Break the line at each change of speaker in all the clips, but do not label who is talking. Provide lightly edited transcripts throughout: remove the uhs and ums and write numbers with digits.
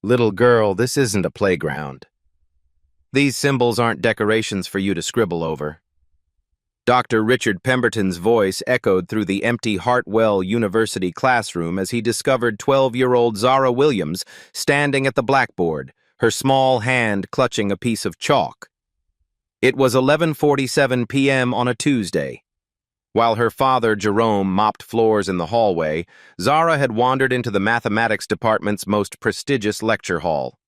Little girl, this isn't a playground. These symbols aren't decorations for you to scribble over. Dr. Richard Pemberton's voice echoed through the empty Hartwell University classroom as he discovered 12-year-old Zara Williams standing at the blackboard, her small hand clutching a piece of chalk. It was 11:47 p.m. on a Tuesday. While her father, Jerome, mopped floors in the hallway, Zara had wandered into the mathematics department's most prestigious lecture hall.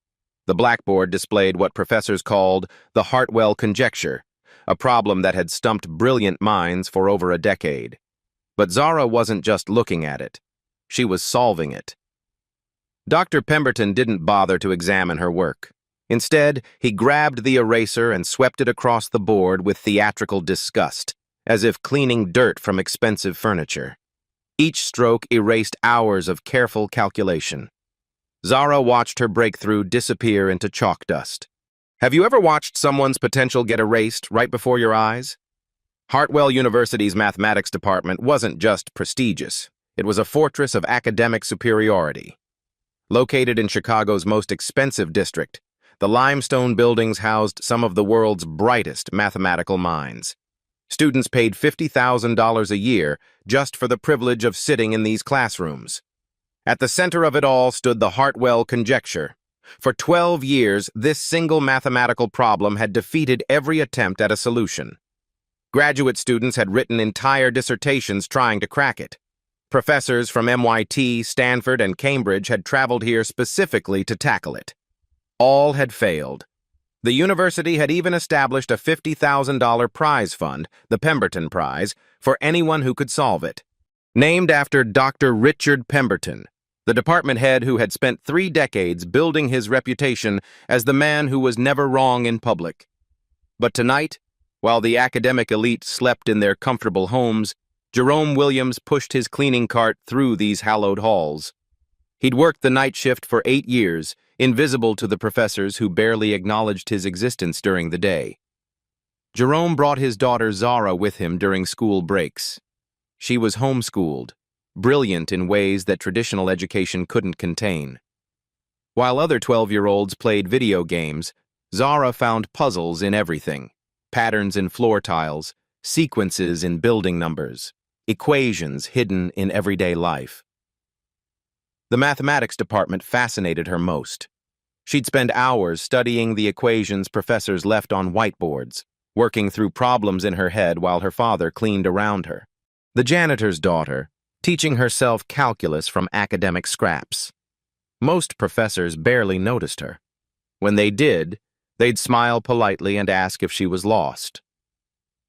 The blackboard displayed what professors called the Hartwell conjecture, a problem that had stumped brilliant minds for over a decade. But Zara wasn't just looking at it. She was solving it. Dr. Pemberton didn't bother to examine her work. Instead, he grabbed the eraser and swept it across the board with theatrical disgust, as if cleaning dirt from expensive furniture. Each stroke erased hours of careful calculation. Zara watched her breakthrough disappear into chalk dust. Have you ever watched someone's potential get erased right before your eyes? Hartwell University's mathematics department wasn't just prestigious. It was a fortress of academic superiority. Located in Chicago's most expensive district, the limestone buildings housed some of the world's brightest mathematical minds. Students paid $50,000 a year just for the privilege of sitting in these classrooms. At the center of it all stood the Hartwell conjecture. For 12 years, this single mathematical problem had defeated every attempt at a solution. Graduate students had written entire dissertations trying to crack it. Professors from MIT, Stanford, and Cambridge had traveled here specifically to tackle it. All had failed. The university had even established a $50,000 prize fund, the Pemberton Prize, for anyone who could solve it. Named after Dr. Richard Pemberton, the department head who had spent 3 decades building his reputation as the man who was never wrong in public. But tonight, while the academic elite slept in their comfortable homes, Jerome Williams pushed his cleaning cart through these hallowed halls. He'd worked the night shift for 8 years, invisible to the professors who barely acknowledged his existence during the day. Jerome brought his daughter Zara with him during school breaks. She was homeschooled, brilliant in ways that traditional education couldn't contain. While other 12-year-olds played video games, Zara found puzzles in everything: patterns in floor tiles, sequences in building numbers, equations hidden in everyday life. The mathematics department fascinated her most. She'd spend hours studying the equations professors left on whiteboards, working through problems in her head while her father cleaned around her. The janitor's daughter, teaching herself calculus from academic scraps. Most professors barely noticed her. When they did, they'd smile politely and ask if she was lost.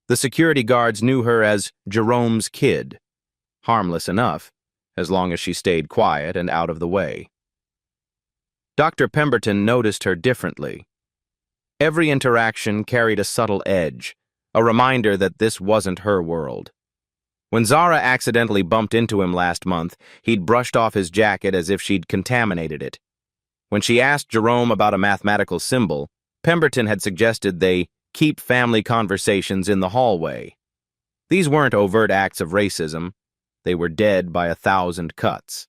The security guards knew her as Jerome's kid. Harmless enough, as long as she stayed quiet and out of the way. Dr. Pemberton noticed her differently. Every interaction carried a subtle edge, a reminder that this wasn't her world. When Zara accidentally bumped into him last month, he'd brushed off his jacket as if she'd contaminated it. When she asked Jerome about a mathematical symbol, Pemberton had suggested they keep family conversations in the hallway. These weren't overt acts of racism. They were dead by 1,000 cuts.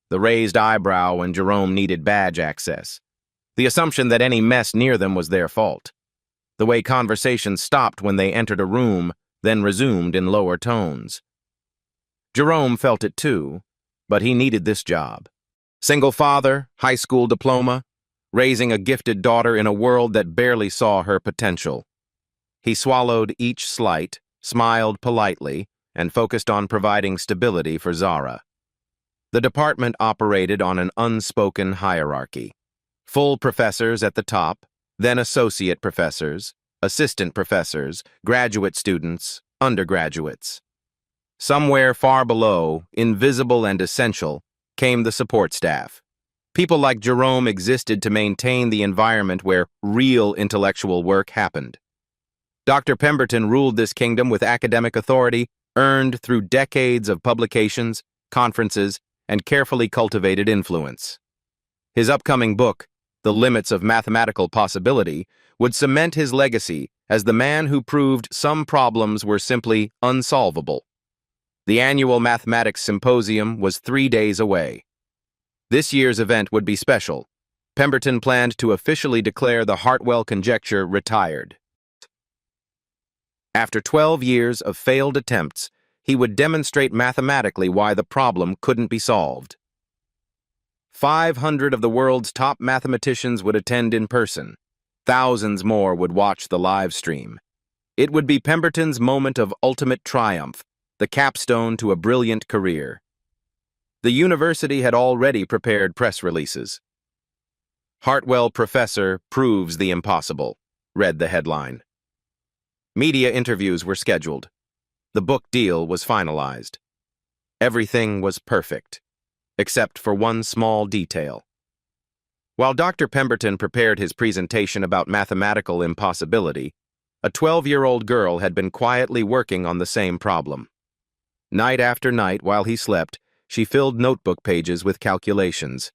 The raised eyebrow when Jerome needed badge access. The assumption that any mess near them was their fault. The way conversations stopped when they entered a room, then resumed in lower tones. Jerome felt it too, but he needed this job. Single father, high school diploma, raising a gifted daughter in a world that barely saw her potential. He swallowed each slight, smiled politely, and focused on providing stability for Zara. The department operated on an unspoken hierarchy. Full professors at the top, then associate professors, assistant professors, graduate students, undergraduates. Somewhere far below, invisible and essential, came the support staff. People like Jerome existed to maintain the environment where real intellectual work happened. Dr. Pemberton ruled this kingdom with academic authority earned through decades of publications, conferences, and carefully cultivated influence. His upcoming book, The Limits of Mathematical Possibility, would cement his legacy as the man who proved some problems were simply unsolvable. The annual Mathematics Symposium was 3 days away. This year's event would be special, Pemberton planned to officially declare the Hartwell conjecture retired. After 12 years of failed attempts, he would demonstrate mathematically why the problem couldn't be solved. 500 of the world's top mathematicians would attend in person. Thousands more would watch the live stream. It would be Pemberton's moment of ultimate triumph, the capstone to a brilliant career. The university had already prepared press releases. "Hartwell Professor proves the impossible," read the headline. Media interviews were scheduled. The book deal was finalized. Everything was perfect, except for one small detail. While Dr. Pemberton prepared his presentation about mathematical impossibility, a 12-year-old girl had been quietly working on the same problem. Night after night, while he slept, she filled notebook pages with calculations.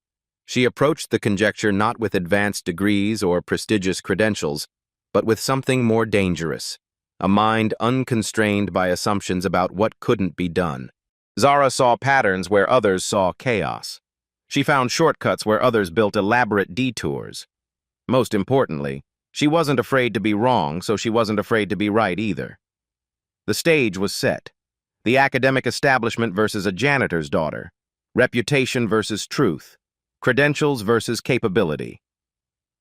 She approached the conjecture not with advanced degrees or prestigious credentials, but with something more dangerous, a mind unconstrained by assumptions about what couldn't be done. Zara saw patterns where others saw chaos. She found shortcuts where others built elaborate detours. Most importantly, she wasn't afraid to be wrong, so she wasn't afraid to be right either. The stage was set. The academic establishment versus a janitor's daughter. Reputation versus truth. Credentials versus capability.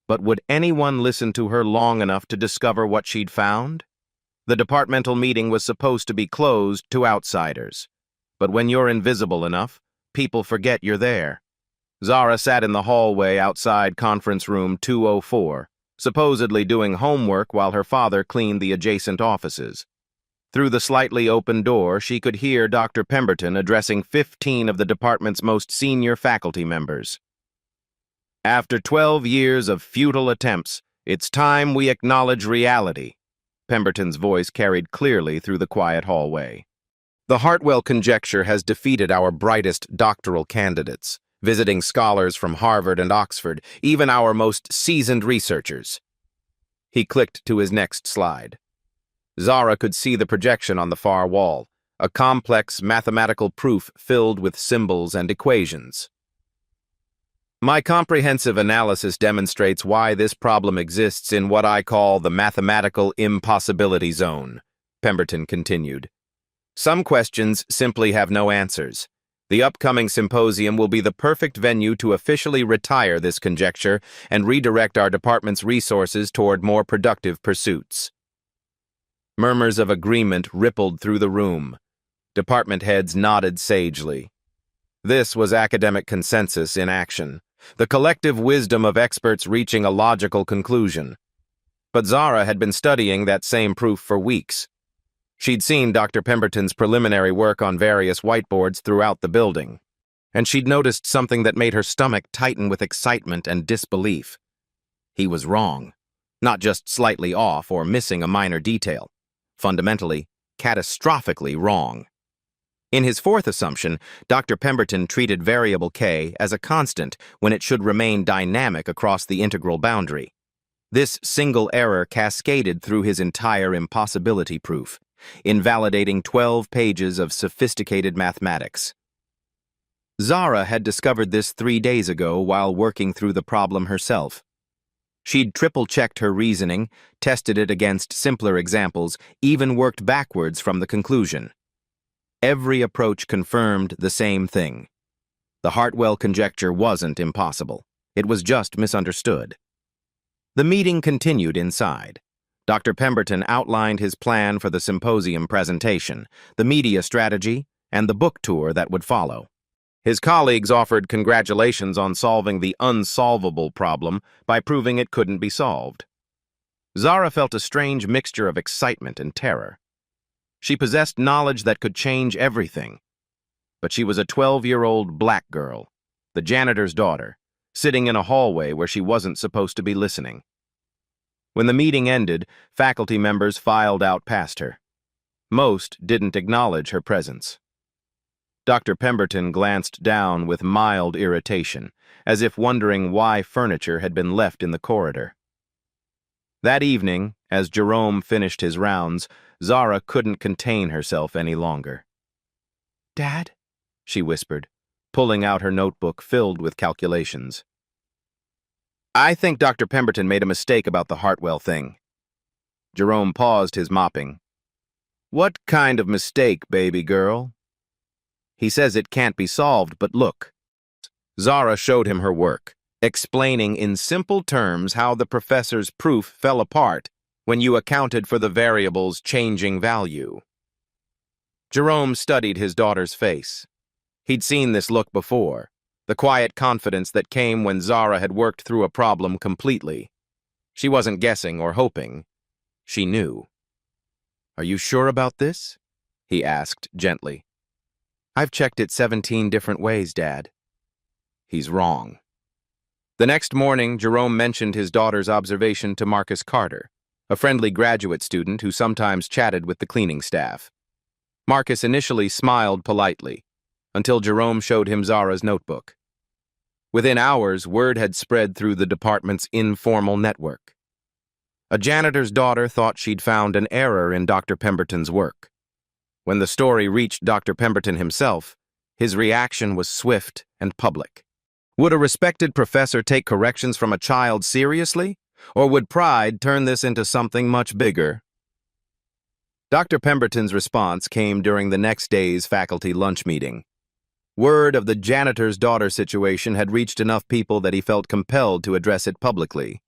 But would anyone listen to her long enough to discover what she'd found? The departmental meeting was supposed to be closed to outsiders. But when you're invisible enough, people forget you're there. Zara sat in the hallway outside conference room 204, supposedly doing homework while her father cleaned the adjacent offices. Through the slightly open door, she could hear Dr. Pemberton addressing 15 of the department's most senior faculty members. "After 12 years of futile attempts, it's time we acknowledge reality," Pemberton's voice carried clearly through the quiet hallway. "The Hartwell conjecture has defeated our brightest doctoral candidates, visiting scholars from Harvard and Oxford, even our most seasoned researchers." He clicked to his next slide. Zara could see the projection on the far wall, a complex mathematical proof filled with symbols and equations. "My comprehensive analysis demonstrates why this problem exists in what I call the mathematical impossibility zone," Pemberton continued. "Some questions simply have no answers. The upcoming symposium will be the perfect venue to officially retire this conjecture and redirect our department's resources toward more productive pursuits." Murmurs of agreement rippled through the room. Department heads nodded sagely. This was academic consensus in action, the collective wisdom of experts reaching a logical conclusion. But Zara had been studying that same proof for weeks. She'd seen Dr. Pemberton's preliminary work on various whiteboards throughout the building, and she'd noticed something that made her stomach tighten with excitement and disbelief. He was wrong, not just slightly off or missing a minor detail. Fundamentally, catastrophically wrong. In his fourth assumption, Dr. Pemberton treated variable k as a constant when it should remain dynamic across the integral boundary. This single error cascaded through his entire impossibility proof, invalidating 12 pages of sophisticated mathematics. Zara had discovered this 3 days ago while working through the problem herself. She'd triple-checked her reasoning, tested it against simpler examples, even worked backwards from the conclusion. Every approach confirmed the same thing. The Hartwell conjecture wasn't impossible. It was just misunderstood. The meeting continued inside. Dr. Pemberton outlined his plan for the symposium presentation, the media strategy, and the book tour that would follow. His colleagues offered congratulations on solving the unsolvable problem by proving it couldn't be solved. Zara felt a strange mixture of excitement and terror. She possessed knowledge that could change everything. But she was a 12-year-old black girl, the janitor's daughter, sitting in a hallway where she wasn't supposed to be listening. When the meeting ended, faculty members filed out past her. Most didn't acknowledge her presence. Dr. Pemberton glanced down with mild irritation, as if wondering why furniture had been left in the corridor. That evening, as Jerome finished his rounds, Zara couldn't contain herself any longer. "Dad?" she whispered, pulling out her notebook filled with calculations. I think Dr. Pemberton made a mistake about the Hartwell thing. Jerome paused his mopping. What kind of mistake, baby girl? He says it can't be solved, but look. Zara showed him her work, explaining in simple terms how the professor's proof fell apart when you accounted for the variable's changing value. Jerome studied his daughter's face. He'd seen this look before, the quiet confidence that came when Zara had worked through a problem completely. She wasn't guessing or hoping. She knew. Are you sure about this? He asked gently. I've checked it 17 different ways, Dad. He's wrong. The next morning, Jerome mentioned his daughter's observation to Marcus Carter, a friendly graduate student who sometimes chatted with the cleaning staff. Marcus initially smiled politely, until Jerome showed him Zara's notebook. Within hours, word had spread through the department's informal network. A janitor's daughter thought she'd found an error in Dr. Pemberton's work. When the story reached Dr. Pemberton himself, his reaction was swift and public. Would a respected professor take corrections from a child seriously, or would pride turn this into something much bigger? Dr. Pemberton's response came during the next day's faculty lunch meeting. Word of the janitor's daughter situation had reached enough people that he felt compelled to address it publicly.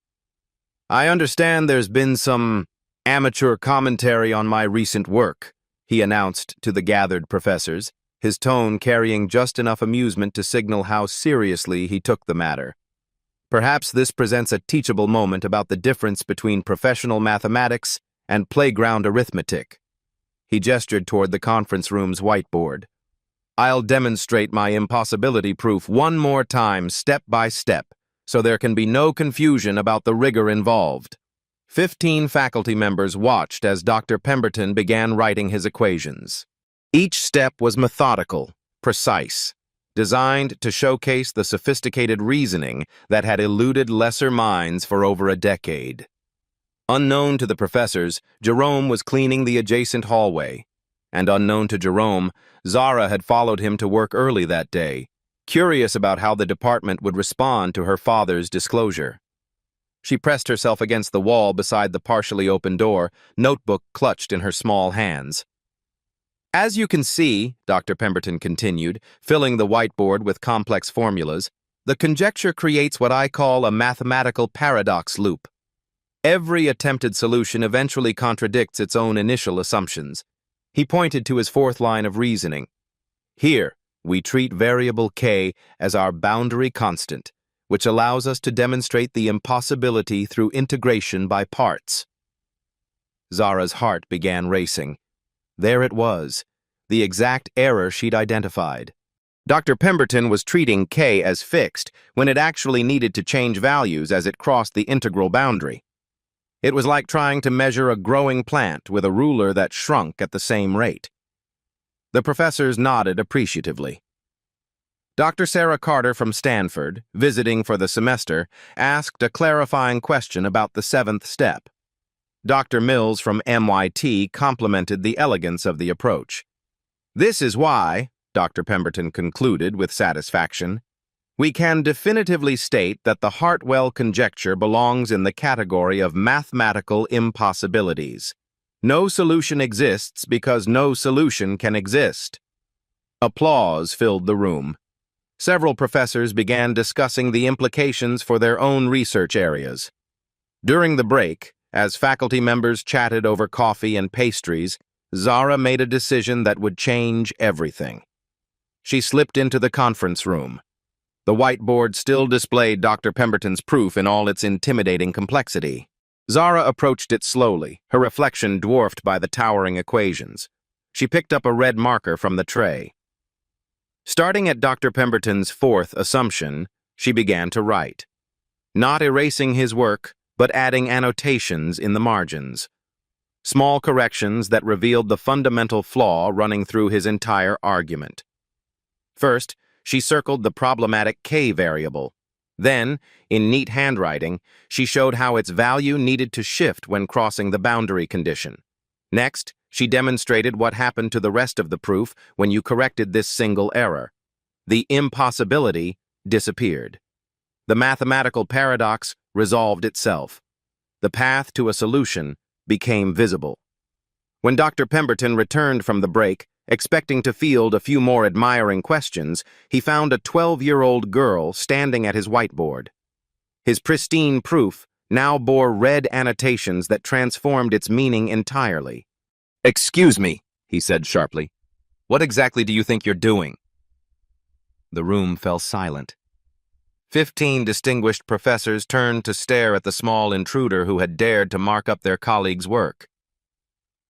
I understand there's been some amateur commentary on my recent work, he announced to the gathered professors, his tone carrying just enough amusement to signal how seriously he took the matter. Perhaps this presents a teachable moment about the difference between professional mathematics and playground arithmetic. He gestured toward the conference room's whiteboard. I'll demonstrate my impossibility proof one more time, step by step, so there can be no confusion about the rigor involved. 15 faculty members watched as Dr. Pemberton began writing his equations. Each step was methodical, precise, designed to showcase the sophisticated reasoning that had eluded lesser minds for over a decade. Unknown to the professors, Jerome was cleaning the adjacent hallway, and unknown to Jerome, Zara had followed him to work early that day, curious about how the department would respond to her father's disclosure. She pressed herself against the wall beside the partially open door, notebook clutched in her small hands. As you can see, Dr. Pemberton continued, filling the whiteboard with complex formulas, the conjecture creates what I call a mathematical paradox loop. Every attempted solution eventually contradicts its own initial assumptions. He pointed to his fourth line of reasoning. Here, we treat variable k as our boundary constant, which allows us to demonstrate the impossibility through integration by parts. Zara's heart began racing. There it was, the exact error she'd identified. Dr. Pemberton was treating k as fixed when it actually needed to change values as it crossed the integral boundary. It was like trying to measure a growing plant with a ruler that shrunk at the same rate. The professors nodded appreciatively. Dr. Sarah Carter from Stanford, visiting for the semester, asked a clarifying question about the seventh step. Dr. Mills from MIT complimented the elegance of the approach. This is why, Dr. Pemberton concluded with satisfaction, we can definitively state that the Hartwell conjecture belongs in the category of mathematical impossibilities. No solution exists because no solution can exist. Applause filled the room. Several professors began discussing the implications for their own research areas. During the break, as faculty members chatted over coffee and pastries, Zara made a decision that would change everything. She slipped into the conference room. The whiteboard still displayed Dr. Pemberton's proof in all its intimidating complexity. Zara approached it slowly, her reflection dwarfed by the towering equations. She picked up a red marker from the tray. Starting at Dr. Pemberton's fourth assumption, she began to write, not erasing his work, but adding annotations in the margins. Small corrections that revealed the fundamental flaw running through his entire argument. First, she circled the problematic k variable. Then, in neat handwriting, she showed how its value needed to shift when crossing the boundary condition. Next, she demonstrated what happened to the rest of the proof when you corrected this single error. The impossibility disappeared. The mathematical paradox resolved itself. The path to a solution became visible. When Dr. Pemberton returned from the break, expecting to field a few more admiring questions, he found a 12-year-old girl standing at his whiteboard. His pristine proof now bore red annotations that transformed its meaning entirely. "Excuse me," he said sharply. "What exactly do you think you're doing?" The room fell silent. 15 distinguished professors turned to stare at the small intruder who had dared to mark up their colleagues' work.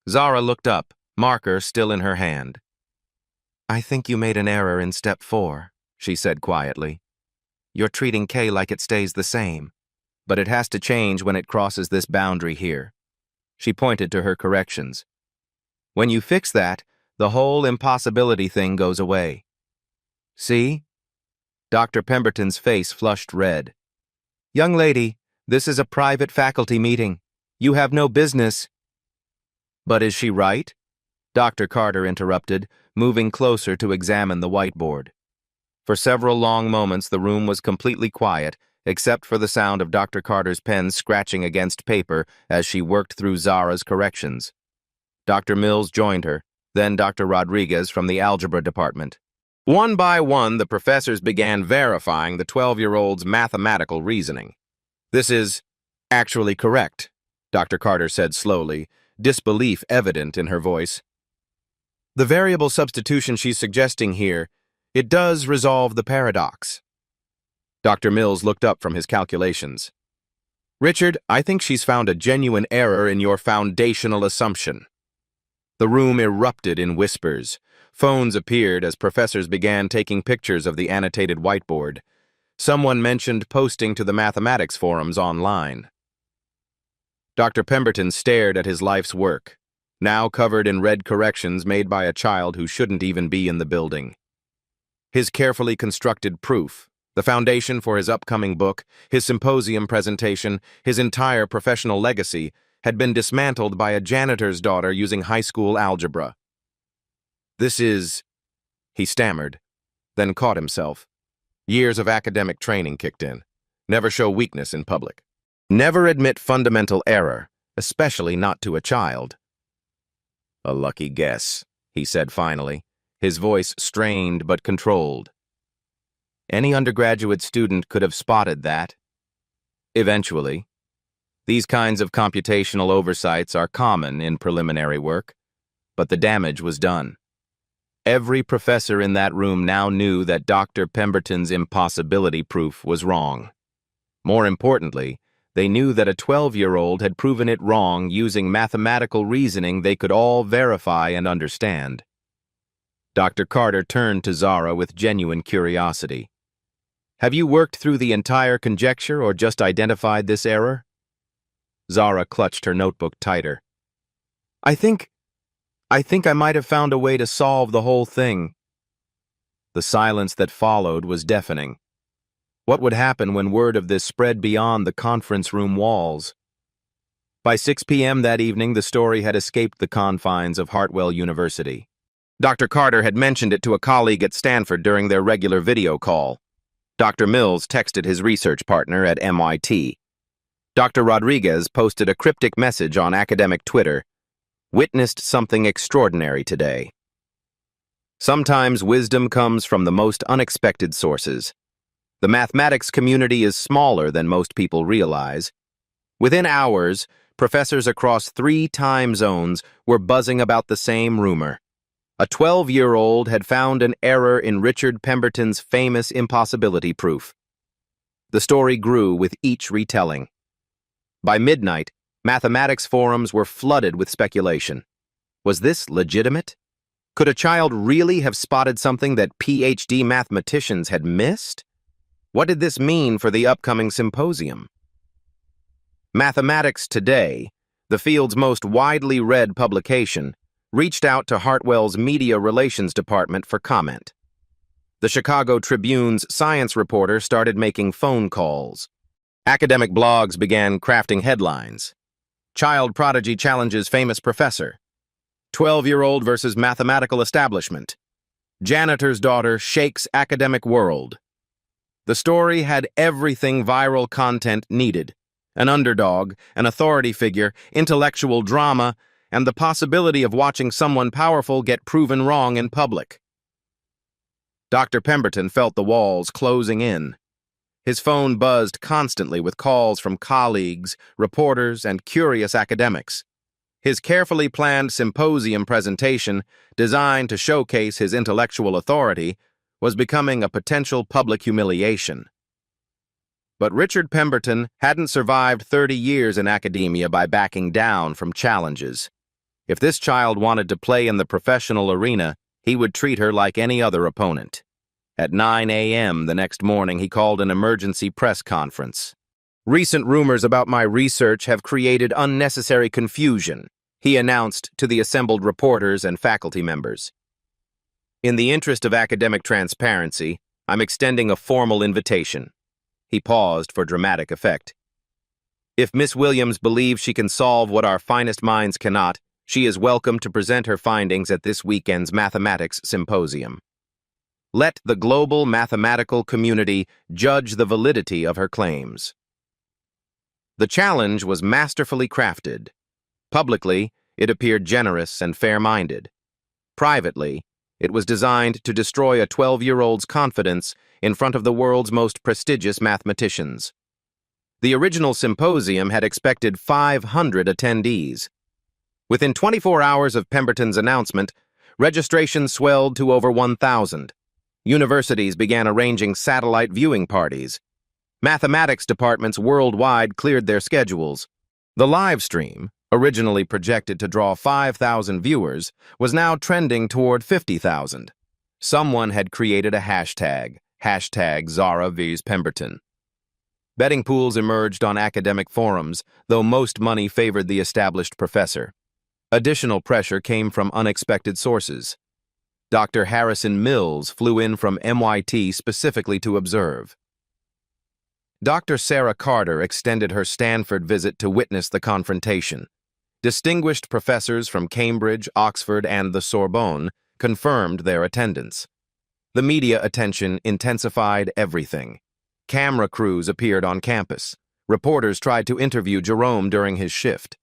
Zara looked up, marker still in her hand. "I think you made an error in step 4, she said quietly. "You're treating K like it stays the same, but it has to change when it crosses this boundary here." She pointed to her corrections. "When you fix that, the whole impossibility thing goes away. See?" Dr. Pemberton's face flushed red. "Young lady, this is a private faculty meeting. You have no business." "But is she right?" Dr. Carter interrupted, moving closer to examine the whiteboard. For several long moments the room was completely quiet, except for the sound of Dr. Carter's pen scratching against paper as she worked through Zara's corrections. Dr. Mills joined her, then Dr. Rodriguez from the algebra department. One by one, the professors began verifying the 12-year-old's mathematical reasoning. "This is actually correct," Dr. Carter said slowly, disbelief evident in her voice. "The variable substitution she's suggesting here, it does resolve the paradox." Dr. Mills looked up from his calculations. "Richard, I think she's found a genuine error in your foundational assumption." The room erupted in whispers. Phones appeared as professors began taking pictures of the annotated whiteboard. Someone mentioned posting to the mathematics forums online. Dr. Pemberton stared at his life's work, now covered in red corrections made by a child who shouldn't even be in the building. His carefully constructed proof, the foundation for his upcoming book, his symposium presentation, his entire professional legacy, had been dismantled by a janitor's daughter using high school algebra. "This is," he stammered, then caught himself. Years of academic training kicked in. Never show weakness in public. Never admit fundamental error, especially not to a child. "A lucky guess," he said finally, his voice strained but controlled. "Any undergraduate student could have spotted that." Eventually. These kinds of computational oversights are common in preliminary work, but the damage was done. Every professor in that room now knew that Dr. Pemberton's impossibility proof was wrong. More importantly, they knew that a 12-year-old had proven it wrong using mathematical reasoning they could all verify and understand. Dr. Carter turned to Zara with genuine curiosity. "Have you worked through the entire conjecture or just identified this error?" Zara clutched her notebook tighter. I think I might have found a way to solve the whole thing." The silence that followed was deafening. What would happen when word of this spread beyond the conference room walls? By 6 p.m. that evening, the story had escaped the confines of Hartwell University. Dr. Carter had mentioned it to a colleague at Stanford during their regular video call. Dr. Mills texted his research partner at MIT. Dr. Rodriguez posted a cryptic message on academic Twitter. "Witnessed something extraordinary today." Sometimes wisdom comes from the most unexpected sources. The mathematics community is smaller than most people realize. Within hours, professors across 3 time zones were buzzing about the same rumor. A 12-year-old had found an error in Richard Pemberton's famous impossibility proof. The story grew with each retelling. By midnight, mathematics forums were flooded with speculation. Was this legitimate? Could a child really have spotted something that PhD mathematicians had missed? What did this mean for the upcoming symposium? Mathematics Today, the field's most widely read publication, reached out to Hartwell's Media Relations Department for comment. The Chicago Tribune's science reporter started making phone calls. Academic blogs began crafting headlines. Child prodigy challenges famous professor. 12-year-old versus mathematical establishment. Janitor's daughter shakes academic world. The story had everything viral content needed: an underdog, an authority figure, intellectual drama, and the possibility of watching someone powerful get proven wrong in public. Dr. Pemberton felt the walls closing in. His phone buzzed constantly with calls from colleagues, reporters, and curious academics. His carefully planned symposium presentation, designed to showcase his intellectual authority, was becoming a potential public humiliation. But Richard Pemberton hadn't survived 30 years in academia by backing down from challenges. If this child wanted to play in the professional arena, he would treat her like any other opponent. At 9 a.m. the next morning, he called an emergency press conference. "Recent rumors about my research have created unnecessary confusion," he announced to the assembled reporters and faculty members. "In the interest of academic transparency, I'm extending a formal invitation." He paused for dramatic effect. "If Miss Williams believes she can solve what our finest minds cannot, she is welcome to present her findings at this weekend's mathematics symposium. Let the global mathematical community judge the validity of her claims." The challenge was masterfully crafted. Publicly, it appeared generous and fair-minded. Privately, it was designed to destroy a 12-year-old's confidence in front of the world's most prestigious mathematicians. The original symposium had expected 500 attendees. Within 24 hours of Pemberton's announcement, registration swelled to over 1,000. Universities began arranging satellite viewing parties. Mathematics departments worldwide cleared their schedules. The live stream, originally projected to draw 5,000 viewers, was now trending toward 50,000. Someone had created a hashtag Zara vs. Pemberton. Betting pools emerged on academic forums, though most money favored the established professor. Additional pressure came from unexpected sources. Dr. Harrison Mills flew in from MIT specifically to observe. Dr. Sarah Carter extended her Stanford visit to witness the confrontation. Distinguished professors from Cambridge, Oxford, and the Sorbonne confirmed their attendance. The media attention intensified everything. Camera crews appeared on campus. Reporters tried to interview Jerome during his shift.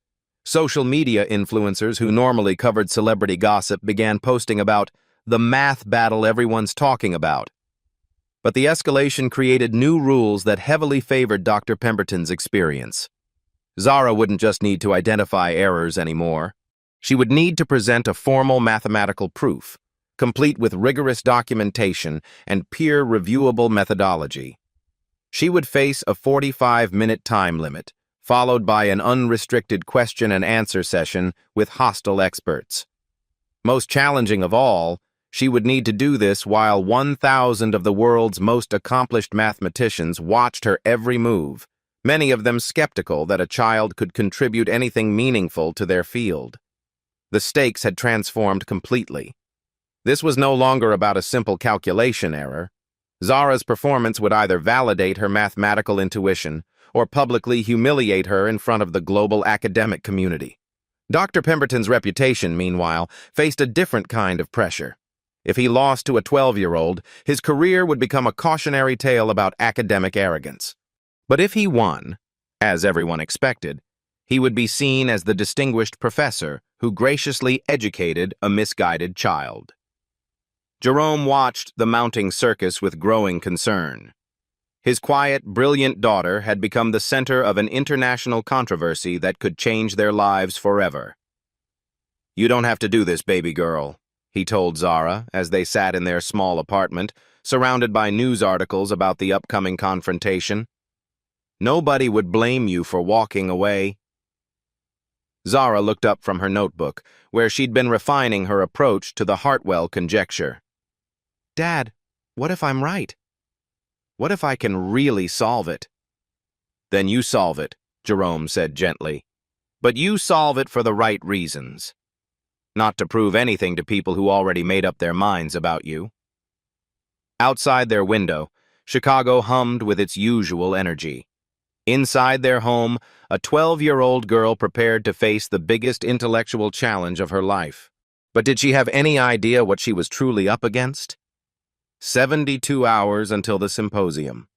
Social media influencers who normally covered celebrity gossip began posting about the math battle everyone's talking about. But the escalation created new rules that heavily favored Dr. Pemberton's experience. Zara wouldn't just need to identify errors anymore. She would need to present a formal mathematical proof, complete with rigorous documentation and peer-reviewable methodology. She would face a 45-minute time limit, followed by an unrestricted question-and-answer session with hostile experts. Most challenging of all, she would need to do this while 1,000 of the world's most accomplished mathematicians watched her every move, many of them skeptical that a child could contribute anything meaningful to their field. The stakes had transformed completely. This was no longer about a simple calculation error. Zara's performance would either validate her mathematical intuition or publicly humiliate her in front of the global academic community. Dr. Pemberton's reputation, meanwhile, faced a different kind of pressure. If he lost to a 12-year-old, his career would become a cautionary tale about academic arrogance. But if he won, as everyone expected, he would be seen as the distinguished professor who graciously educated a misguided child. Jerome watched the mounting circus with growing concern. His quiet, brilliant daughter had become the center of an international controversy that could change their lives forever. "You don't have to do this, baby girl," he told Zara as they sat in their small apartment, surrounded by news articles about the upcoming confrontation. "Nobody would blame you for walking away." Zara looked up from her notebook, where she'd been refining her approach to the Hartwell conjecture. "Dad, what if I'm right? What if I can really solve it?" "Then you solve it," Jerome said gently. "But you solve it for the right reasons. Not to prove anything to people who already made up their minds about you." Outside their window, Chicago hummed with its usual energy. Inside their home, a 12-year-old girl prepared to face the biggest intellectual challenge of her life. But did she have any idea what she was truly up against? 72 hours until the symposium.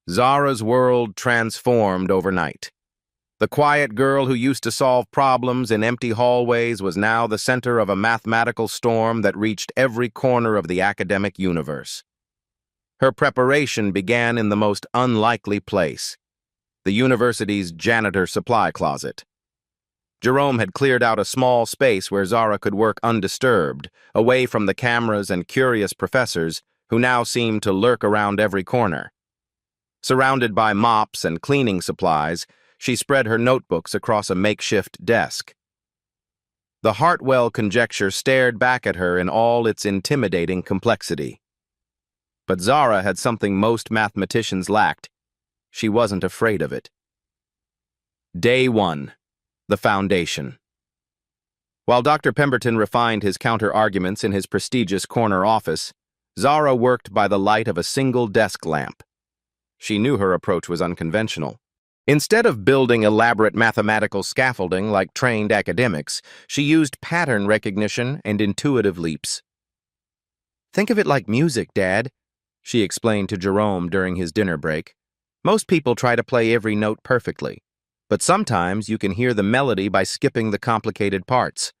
Zara's world transformed overnight. The quiet girl who used to solve problems in empty hallways was now the center of a mathematical storm that reached every corner of the academic universe. Her preparation began in the most unlikely place, the university's janitor supply closet. Jerome had cleared out a small space where Zara could work undisturbed, away from the cameras and curious professors who now seemed to lurk around every corner. Surrounded by mops and cleaning supplies, she spread her notebooks across a makeshift desk. The Hartwell conjecture stared back at her in all its intimidating complexity. But Zara had something most mathematicians lacked. She wasn't afraid of it. Day 1. The Foundation. While Dr. Pemberton refined his counter-arguments in his prestigious corner office, Zara worked by the light of a single desk lamp. She knew her approach was unconventional. Instead of building elaborate mathematical scaffolding like trained academics, she used pattern recognition and intuitive leaps. "Think of it like music, Dad," she explained to Jerome during his dinner break. "Most people try to play every note perfectly, but sometimes you can hear the melody by skipping the complicated parts."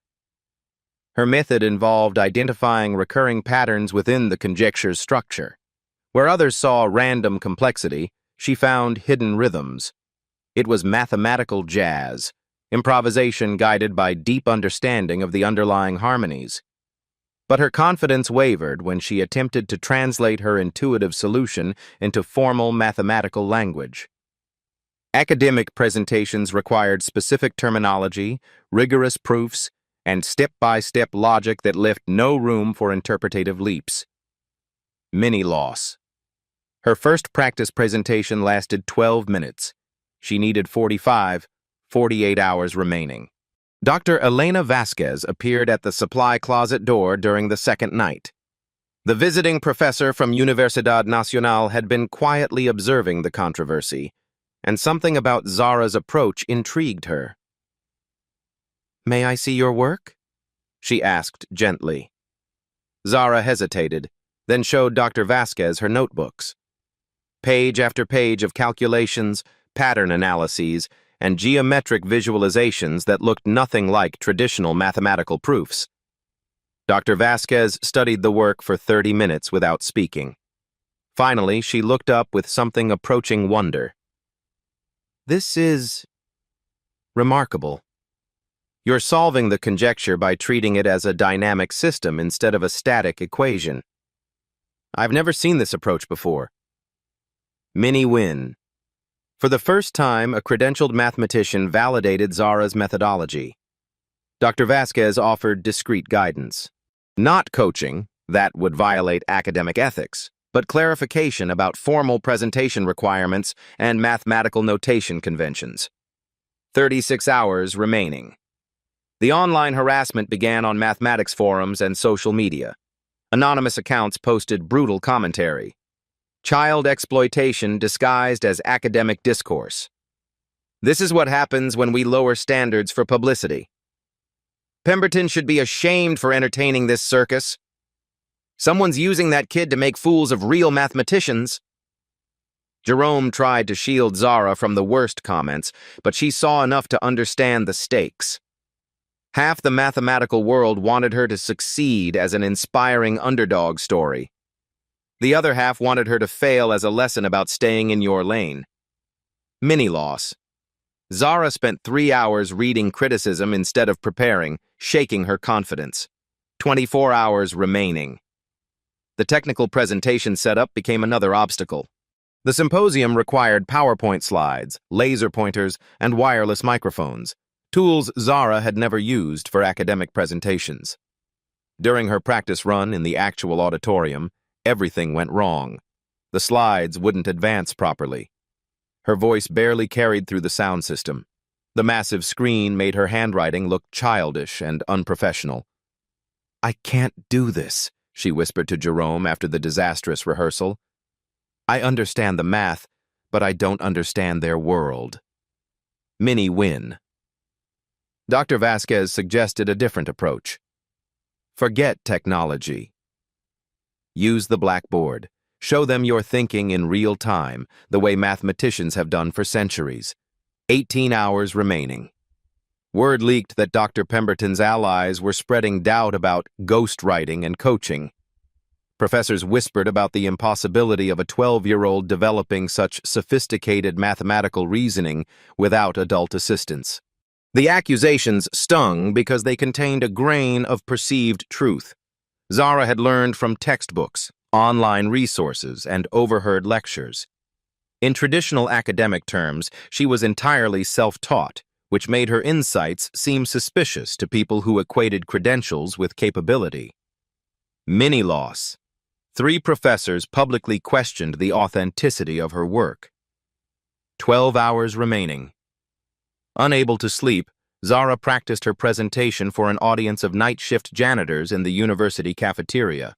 Her method involved identifying recurring patterns within the conjecture's structure. Where others saw random complexity, she found hidden rhythms. It was mathematical jazz, improvisation guided by deep understanding of the underlying harmonies. But her confidence wavered when she attempted to translate her intuitive solution into formal mathematical language. Academic presentations required specific terminology, rigorous proofs, and step-by-step logic that left no room for interpretative leaps. Mini loss. Her first practice presentation lasted 12 minutes. She needed 48 hours remaining. Dr. Elena Vasquez appeared at the supply closet door during the second night. The visiting professor from Universidad Nacional had been quietly observing the controversy, and something about Zara's approach intrigued her. "May I see your work?" she asked gently. Zara hesitated, then showed Dr. Vasquez her notebooks. Page after page of calculations, pattern analyses, and geometric visualizations that looked nothing like traditional mathematical proofs. Dr. Vasquez studied the work for 30 minutes without speaking. Finally, she looked up with something approaching wonder. "This is remarkable. You're solving the conjecture by treating it as a dynamic system instead of a static equation. I've never seen this approach before." Mini win. For the first time, a credentialed mathematician validated Zara's methodology. Dr. Vasquez offered discreet guidance. Not coaching, that would violate academic ethics, but clarification about formal presentation requirements and mathematical notation conventions. 36 hours remaining. The online harassment began on mathematics forums and social media. Anonymous accounts posted brutal commentary. Child exploitation disguised as academic discourse. This is what happens when we lower standards for publicity. Pemberton should be ashamed for entertaining this circus. Someone's using that kid to make fools of real mathematicians. Jerome tried to shield Zara from the worst comments, but she saw enough to understand the stakes. Half the mathematical world wanted her to succeed as an inspiring underdog story. The other half wanted her to fail as a lesson about staying in your lane. Mini loss. Zara spent 3 hours reading criticism instead of preparing, shaking her confidence. 24 hours remaining. The technical presentation setup became another obstacle. The symposium required PowerPoint slides, laser pointers, and wireless microphones, tools Zara had never used for academic presentations. During her practice run in the actual auditorium, everything went wrong. The slides wouldn't advance properly. Her voice barely carried through the sound system. The massive screen made her handwriting look childish and unprofessional. "I can't do this," she whispered to Jerome after the disastrous rehearsal. "I understand the math, but I don't understand their world." Mini win. Dr. Vasquez suggested a different approach. Forget technology. Use the blackboard. Show them your thinking in real time, the way mathematicians have done for centuries. 18 hours remaining. Word leaked that Dr. Pemberton's allies were spreading doubt about ghostwriting and coaching. Professors whispered about the impossibility of a 12-year-old developing such sophisticated mathematical reasoning without adult assistance. The accusations stung because they contained a grain of perceived truth. Zara had learned from textbooks, online resources, and overheard lectures. In traditional academic terms, she was entirely self-taught, which made her insights seem suspicious to people who equated credentials with capability. Mini-loss. 3 professors publicly questioned the authenticity of her work. 12 hours remaining. Unable to sleep, Zara practiced her presentation for an audience of night shift janitors in the university cafeteria.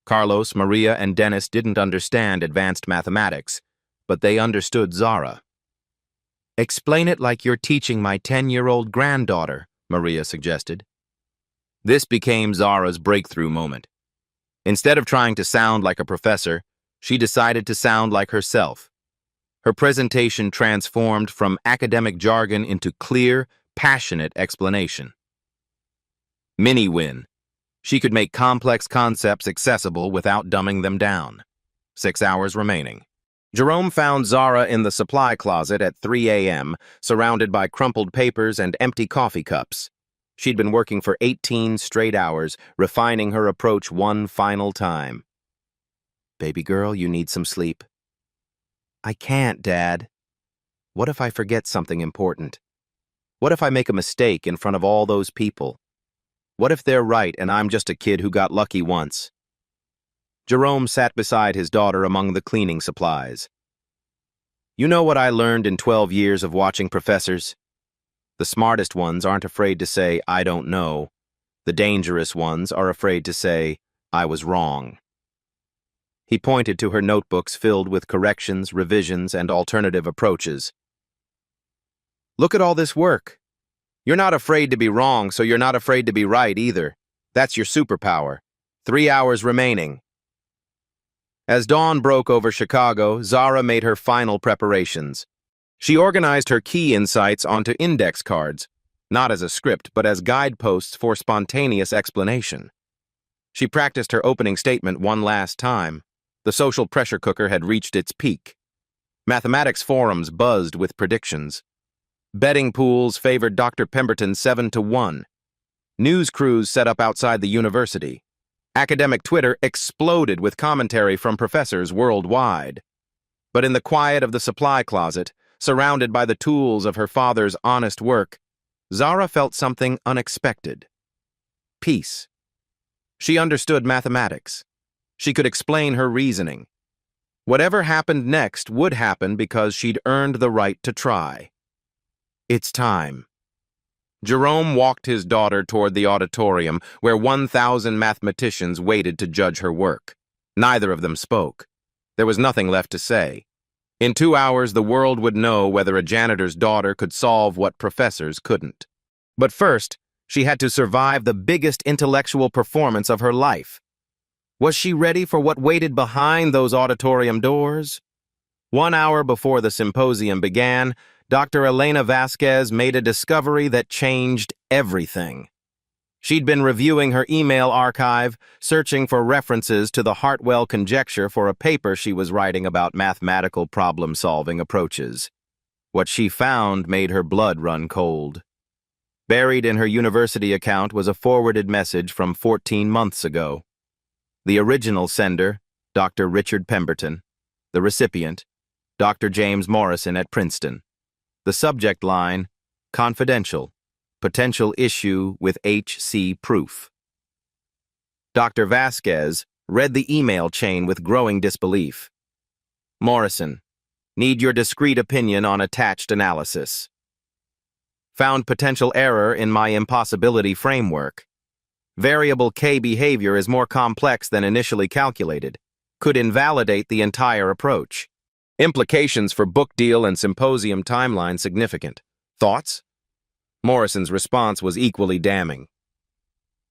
Carlos, Maria, and Dennis didn't understand advanced mathematics, but they understood Zara. "Explain it like you're teaching my 10-year-old granddaughter," Maria suggested. This became Zara's breakthrough moment. Instead of trying to sound like a professor, she decided to sound like herself. Her presentation transformed from academic jargon into clear, passionate explanation. Mini-win. She could make complex concepts accessible without dumbing them down. 6 hours remaining. Jerome found Zara in the supply closet at 3 a.m., surrounded by crumpled papers and empty coffee cups. She'd been working for 18 straight hours, refining her approach one final time. "Baby girl, you need some sleep." "I can't, Dad." "What if I forget something important? What if I make a mistake in front of all those people? What if they're right and I'm just a kid who got lucky once?" Jerome sat beside his daughter among the cleaning supplies. "You know what I learned in 12 years of watching professors? The smartest ones aren't afraid to say, 'I don't know.' The dangerous ones are afraid to say, 'I was wrong.'" He pointed to her notebooks filled with corrections, revisions, and alternative approaches. "Look at all this work. You're not afraid to be wrong, so you're not afraid to be right either. That's your superpower. 3 hours remaining." As dawn broke over Chicago, Zara made her final preparations. She organized her key insights onto index cards, not as a script, but as guideposts for spontaneous explanation. She practiced her opening statement one last time. The social pressure cooker had reached its peak. Mathematics forums buzzed with predictions. Betting pools favored Dr. Pemberton 7-1. News crews set up outside the university. Academic Twitter exploded with commentary from professors worldwide. But in the quiet of the supply closet, surrounded by the tools of her father's honest work, Zara felt something unexpected. Peace. She understood mathematics. She could explain her reasoning. Whatever happened next would happen because she'd earned the right to try. It's time. Jerome walked his daughter toward the auditorium where 1,000 mathematicians waited to judge her work. Neither of them spoke. There was nothing left to say. In 2 hours, the world would know whether a janitor's daughter could solve what professors couldn't. But first, she had to survive the biggest intellectual performance of her life. Was she ready for what waited behind those auditorium doors? 1 hour before the symposium began, Dr. Elena Vasquez made a discovery that changed everything. She'd been reviewing her email archive, searching for references to the Hartwell conjecture for a paper she was writing about mathematical problem-solving approaches. What she found made her blood run cold. Buried in her university account was a forwarded message from 14 months ago. The original sender, Dr. Richard Pemberton. The recipient, Dr. James Morrison at Princeton. The subject line, confidential. Potential issue with HC proof. Dr. Vasquez read the email chain with growing disbelief. Morrison, need your discreet opinion on attached analysis. Found potential error in my impossibility framework. Variable K behavior is more complex than initially calculated. Could invalidate the entire approach. Implications for book deal and symposium timeline significant. Thoughts? Morrison's response was equally damning.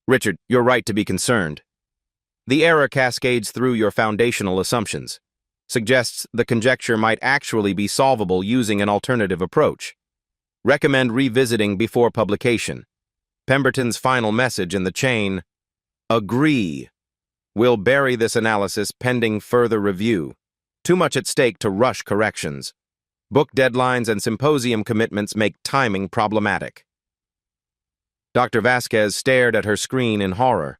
Richard, you're right to be concerned. The error cascades through your foundational assumptions, suggests the conjecture might actually be solvable using an alternative approach. Recommend revisiting before publication. Pemberton's final message in the chain: agree. We'll bury this analysis pending further review. Too much at stake to rush corrections. Book deadlines and symposium commitments make timing problematic. Dr. Vasquez stared at her screen in horror.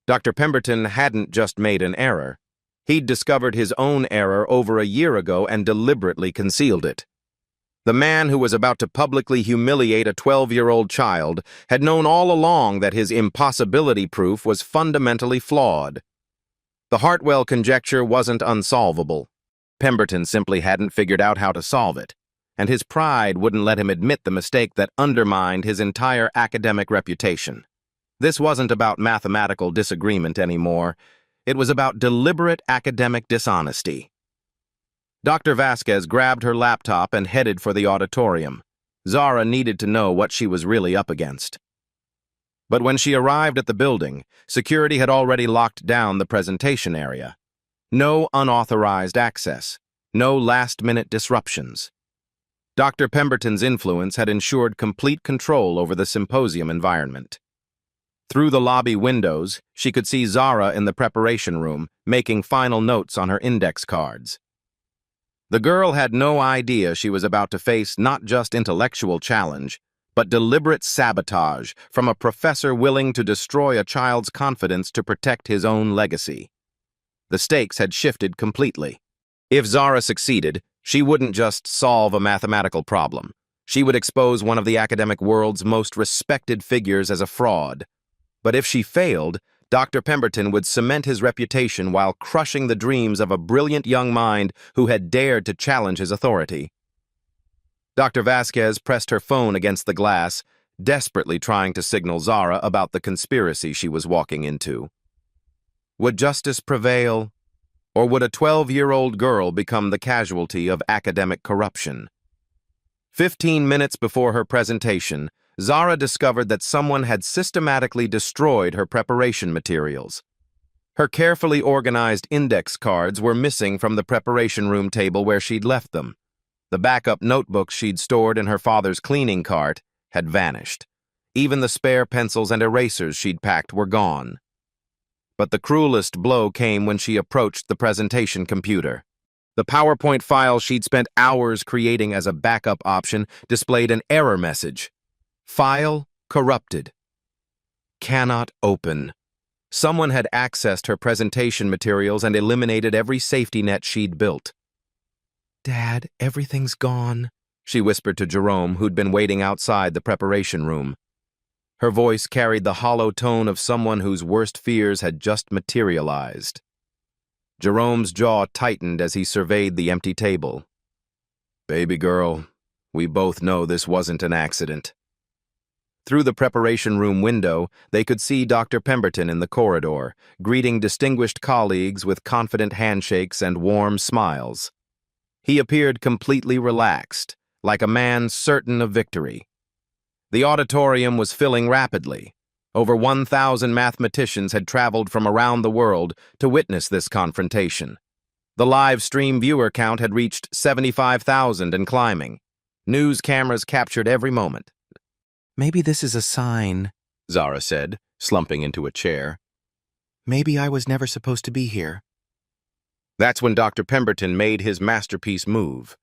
Dr. Pemberton hadn't just made an error. He'd discovered his own error over a year ago and deliberately concealed it. The man who was about to publicly humiliate a 12-year-old child had known all along that his impossibility proof was fundamentally flawed. The Hartwell conjecture wasn't unsolvable. Pemberton simply hadn't figured out how to solve it, and his pride wouldn't let him admit the mistake that undermined his entire academic reputation. This wasn't about mathematical disagreement anymore. It was about deliberate academic dishonesty. Dr. Vasquez grabbed her laptop and headed for the auditorium. Zara needed to know what she was really up against. But when she arrived at the building, security had already locked down the presentation area. No unauthorized access, no last-minute disruptions. Dr. Pemberton's influence had ensured complete control over the symposium environment. Through the lobby windows, she could see Zara in the preparation room, making final notes on her index cards. The girl had no idea she was about to face not just intellectual challenge, but deliberate sabotage from a professor willing to destroy a child's confidence to protect his own legacy. The stakes had shifted completely. If Zara succeeded, she wouldn't just solve a mathematical problem. She would expose one of the academic world's most respected figures as a fraud. But if she failed, Dr. Pemberton would cement his reputation while crushing the dreams of a brilliant young mind who had dared to challenge his authority. Dr. Vasquez pressed her phone against the glass, desperately trying to signal Zara about the conspiracy she was walking into. Would justice prevail, or would a 12-year-old girl become the casualty of academic corruption? 15 minutes before her presentation, Zara discovered that someone had systematically destroyed her preparation materials. Her carefully organized index cards were missing from the preparation room table where she'd left them. The backup notebooks she'd stored in her father's cleaning cart had vanished. Even the spare pencils and erasers she'd packed were gone. But the cruelest blow came when she approached the presentation computer. The PowerPoint file she'd spent hours creating as a backup option displayed an error message. File corrupted. Cannot open. Someone had accessed her presentation materials and eliminated every safety net she'd built. "Dad, everything's gone," she whispered to Jerome, who'd been waiting outside the preparation room. Her voice carried the hollow tone of someone whose worst fears had just materialized. Jerome's jaw tightened as he surveyed the empty table. "Baby girl, we both know this wasn't an accident." Through the preparation room window, they could see Dr. Pemberton in the corridor, greeting distinguished colleagues with confident handshakes and warm smiles. He appeared completely relaxed, like a man certain of victory. The auditorium was filling rapidly. Over 1,000 mathematicians had traveled from around the world to witness this confrontation. The live stream viewer count had reached 75,000 and climbing. News cameras captured every moment. "Maybe this is a sign," Zara said, slumping into a chair. "Maybe I was never supposed to be here." That's when Dr. Pemberton made his masterpiece move.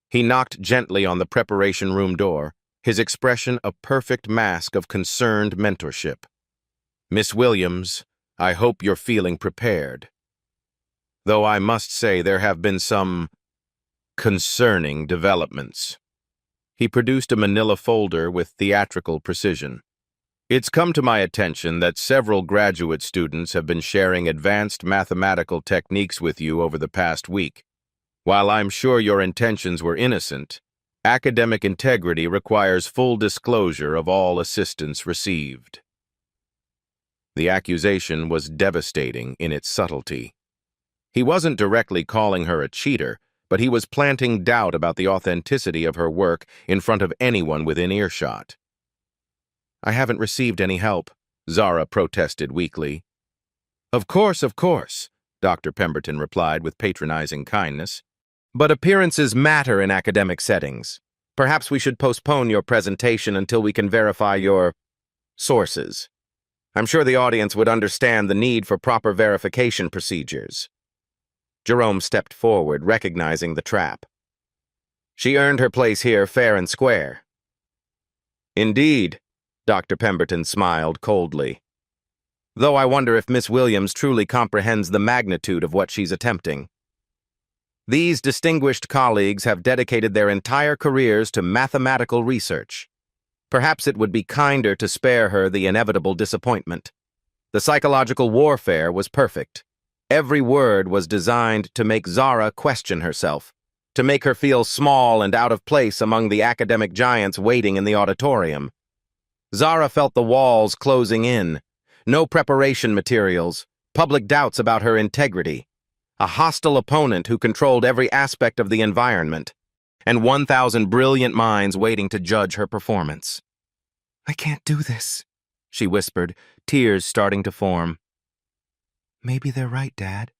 He knocked gently on the preparation room door, his expression a perfect mask of concerned mentorship. "Miss Williams, I hope you're feeling prepared. Though I must say there have been some concerning developments." He produced a manila folder with theatrical precision. "It's come to my attention that several graduate students have been sharing advanced mathematical techniques with you over the past week. While I'm sure your intentions were innocent, academic integrity requires full disclosure of all assistance received." The accusation was devastating in its subtlety. He wasn't directly calling her a cheater, but he was planting doubt about the authenticity of her work in front of anyone within earshot. "I haven't received any help," Zara protested weakly. Of course, Dr. Pemberton replied with patronizing kindness. But appearances matter in academic settings. Perhaps we should postpone your presentation until we can verify your sources. I'm sure the audience would understand the need for proper verification procedures. Jerome stepped forward, recognizing the trap. She earned her place here fair and square. Indeed, Dr. Pemberton smiled coldly. Though I wonder if Miss Williams truly comprehends the magnitude of what she's attempting. These distinguished colleagues have dedicated their entire careers to mathematical research. Perhaps it would be kinder to spare her the inevitable disappointment. The psychological warfare was perfect. Every word was designed to make Zara question herself, to make her feel small and out of place among the academic giants waiting in the auditorium. Zara felt the walls closing in, no preparation materials, public doubts about her integrity, a hostile opponent who controlled every aspect of the environment, and 1,000 brilliant minds waiting to judge her performance. "I can't do this," she whispered, tears starting to form. "Maybe they're right, Dad.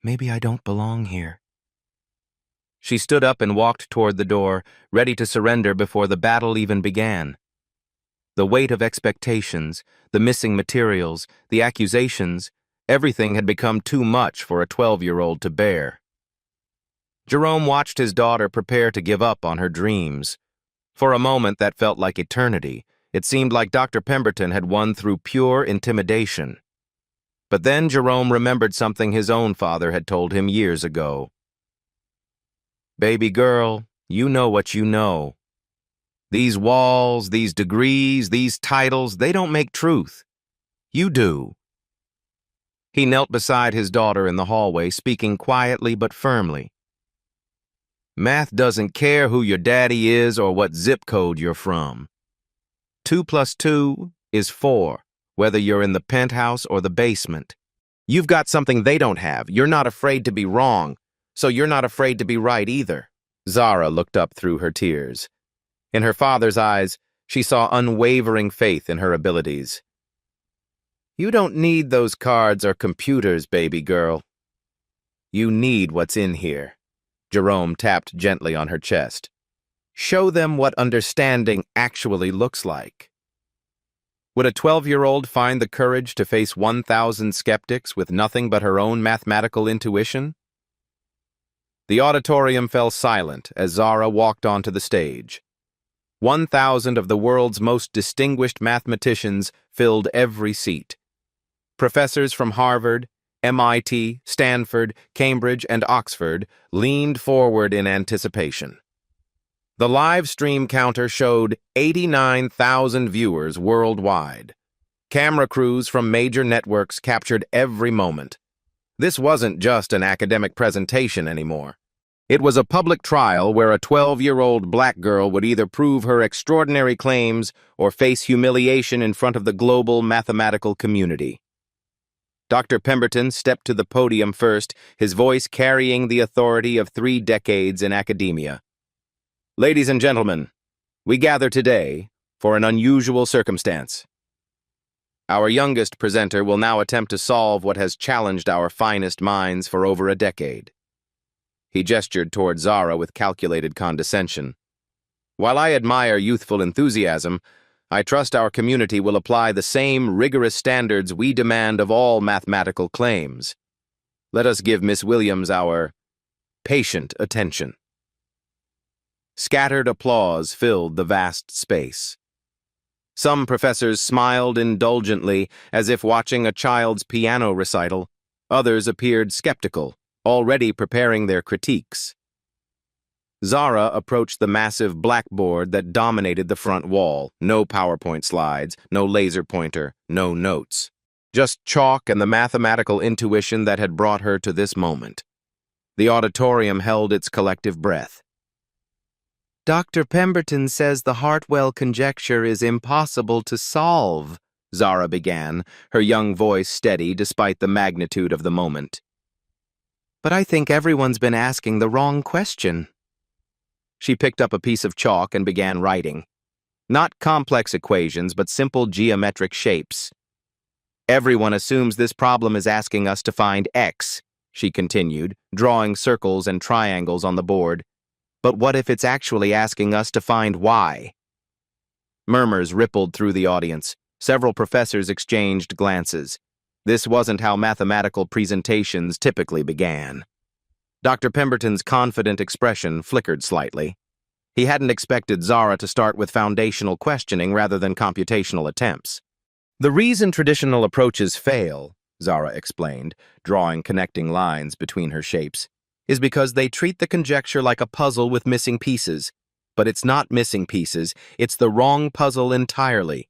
Maybe I don't belong here." She stood up and walked toward the door, ready to surrender before the battle even began. The weight of expectations, the missing materials, the accusations, everything had become too much for a 12-year-old to bear. Jerome watched his daughter prepare to give up on her dreams. For a moment that felt like eternity. It seemed like Dr. Pemberton had won through pure intimidation. But then Jerome remembered something his own father had told him years ago. "Baby girl, you know what you know. These walls, these degrees, these titles, they don't make truth. You do." He knelt beside his daughter in the hallway, speaking quietly but firmly. "Math doesn't care who your daddy is or what zip code you're from. 2 + 2 is 4, whether you're in the penthouse or the basement. You've got something they don't have. You're not afraid to be wrong, so you're not afraid to be right either." Zara looked up through her tears. In her father's eyes, she saw unwavering faith in her abilities. "You don't need those cards or computers, baby girl. You need what's in here." Jerome tapped gently on her chest. "Show them what understanding actually looks like." Would a 12-year-old find the courage to face 1,000 skeptics with nothing but her own mathematical intuition? The auditorium fell silent as Zara walked onto the stage. 1,000 of the world's most distinguished mathematicians filled every seat. Professors from Harvard, MIT, Stanford, Cambridge, and Oxford leaned forward in anticipation. The live stream counter showed 89,000 viewers worldwide. Camera crews from major networks captured every moment. This wasn't just an academic presentation anymore. It was a public trial where a 12-year-old black girl would either prove her extraordinary claims or face humiliation in front of the global mathematical community. Dr. Pemberton stepped to the podium first, his voice carrying the authority of 3 decades in academia. "Ladies and gentlemen, we gather today for an unusual circumstance. Our youngest presenter will now attempt to solve what has challenged our finest minds for over a decade." He gestured toward Zara with calculated condescension. "While I admire youthful enthusiasm, I trust our community will apply the same rigorous standards we demand of all mathematical claims. Let us give Miss Williams our patient attention." Scattered applause filled the vast space. Some professors smiled indulgently, as if watching a child's piano recital. Others appeared skeptical, already preparing their critiques. Zara approached the massive blackboard that dominated the front wall. No PowerPoint slides, no laser pointer, no notes. Just chalk and the mathematical intuition that had brought her to this moment. The auditorium held its collective breath. "Dr. Pemberton says the Hartwell conjecture is impossible to solve," Zara began, her young voice steady despite the magnitude of the moment. "But I think everyone's been asking the wrong question." She picked up a piece of chalk and began writing. Not complex equations, but simple geometric shapes. Everyone assumes this problem is asking us to find X, she continued, drawing circles and triangles on the board. But what if it's actually asking us to find Y? Murmurs rippled through the audience. Several professors exchanged glances. This wasn't how mathematical presentations typically began. Dr. Pemberton's confident expression flickered slightly. He hadn't expected Zara to start with foundational questioning rather than computational attempts. The reason traditional approaches fail, Zara explained, drawing connecting lines between her shapes, is because they treat the conjecture like a puzzle with missing pieces. But it's not missing pieces, it's the wrong puzzle entirely.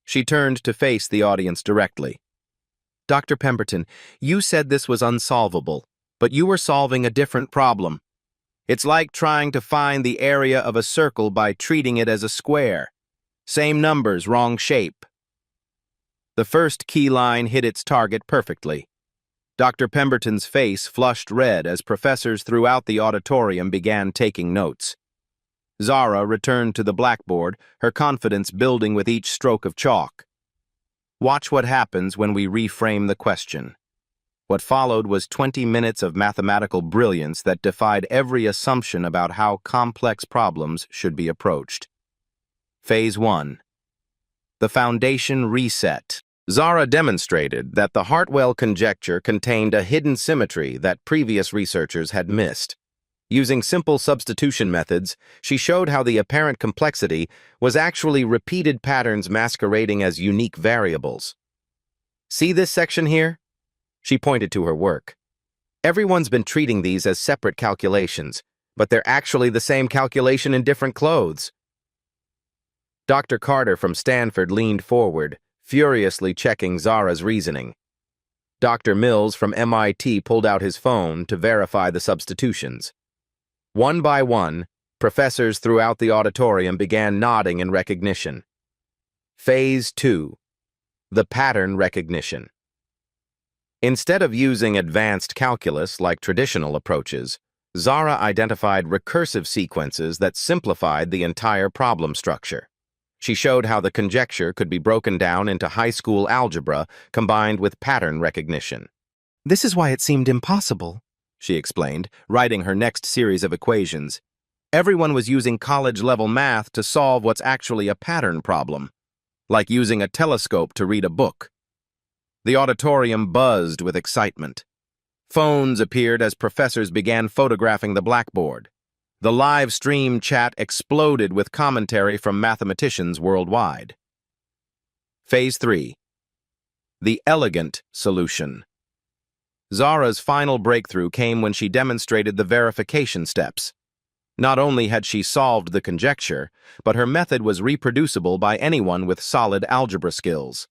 She turned to face the audience directly. Dr. Pemberton, you said this was unsolvable, but you were solving a different problem. It's like trying to find the area of a circle by treating it as a square. Same numbers, wrong shape. The first key line hit its target perfectly. Dr. Pemberton's face flushed red as professors throughout the auditorium began taking notes. Zara returned to the blackboard, her confidence building with each stroke of chalk. Watch what happens when we reframe the question. What followed was 20 minutes of mathematical brilliance that defied every assumption about how complex problems should be approached. Phase 1. The Foundation Reset. Zara demonstrated that the Hartwell conjecture contained a hidden symmetry that previous researchers had missed. Using simple substitution methods, she showed how the apparent complexity was actually repeated patterns masquerading as unique variables. See this section here? She pointed to her work. Everyone's been treating these as separate calculations, but they're actually the same calculation in different clothes. Dr. Carter from Stanford leaned forward, furiously checking Zara's reasoning. Dr. Mills from MIT pulled out his phone to verify the substitutions. One by one, professors throughout the auditorium began nodding in recognition. Phase 2. The Pattern Recognition. Instead of using advanced calculus like traditional approaches, Zara identified recursive sequences that simplified the entire problem structure. She showed how the conjecture could be broken down into high school algebra combined with pattern recognition. This is why it seemed impossible, she explained, writing her next series of equations. Everyone was using college-level math to solve what's actually a pattern problem, like using a telescope to read a book. The auditorium buzzed with excitement. Phones appeared as professors began photographing the blackboard. The live stream chat exploded with commentary from mathematicians worldwide. Phase 3. The Elegant Solution. Zara's final breakthrough came when she demonstrated the verification steps. Not only had she solved the conjecture, but her method was reproducible by anyone with solid algebra skills.